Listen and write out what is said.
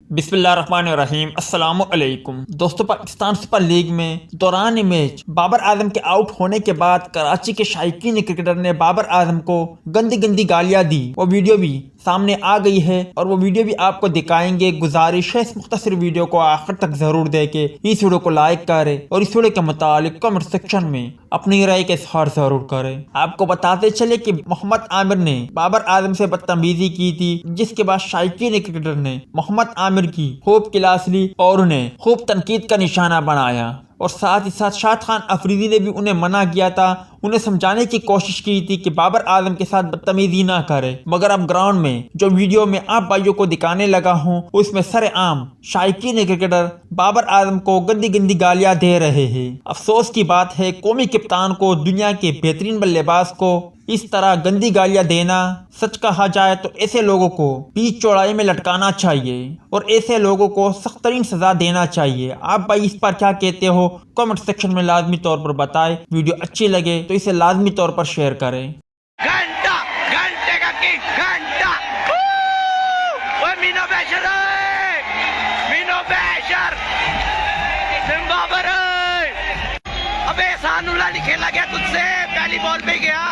बिस्मिल्लाहिर्रहमानिर्रहीम अस्सलामु अलैकुम। दोस्तों, पाकिस्तान सुपर लीग में दौरान मैच बाबर आजम के आउट होने के बाद कराची के शायकीन क्रिकेटर ने बाबर आजम को गंदी गंदी गालियां दी। वो वीडियो भी सामने आ गई है और वो वीडियो भी आपको दिखाएंगे। गुजारिश है इस मुख्तसर वीडियो को आखिर तक जरूर देखे, इस वीडियो को लाइक करें और इस वीडियो के मुतालिक कमेंट सेक्शन में अपनी राय का इजहार जरूर करें। आपको बताते चले कि मोहम्मद आमिर ने बाबर आजम से बदतमीजी की थी, जिसके बाद शायकीन क्रिकेटर ने मोहम्मद आमिर की खूब क्लास ली और उन्हें खूब तनकीद का निशाना बनाया। और साथ ही साथ शाद खान अफरीदी ने भी उन्हें मना किया था, उन्हें समझाने की कोशिश की थी कि बाबर आजम के साथ बदतमीजी ना करे। मगर अब ग्राउंड में जो वीडियो में आप भाइयों को दिखाने लगा हूँ, उसमें सरेआम शायकीन क्रिकेटर बाबर आजम को गंदी गंदी गालियां दे रहे हैं। अफसोस की बात है, कौमी कप्तान को, दुनिया के बेहतरीन बल्लेबाज को इस तरह गंदी गालियां देना, सच कहा जाए तो ऐसे लोगों को बीच चौड़ाई में लटकाना चाहिए और ऐसे लोगों को सख्त तरीन सजा देना चाहिए। आप भाई इस पर क्या कहते हो, कमेंट सेक्शन में लाजमी तौर पर बताएं। वीडियो अच्छी लगे तो इसे लाजमी तौर पर शेयर करें। घंटा घंटे का किक घंटा ओए मीनो बैशर मीनो बैशर बाबर अबे सानुल्लाह नहीं खेला गया तुझसे, पहली बॉल पे गया।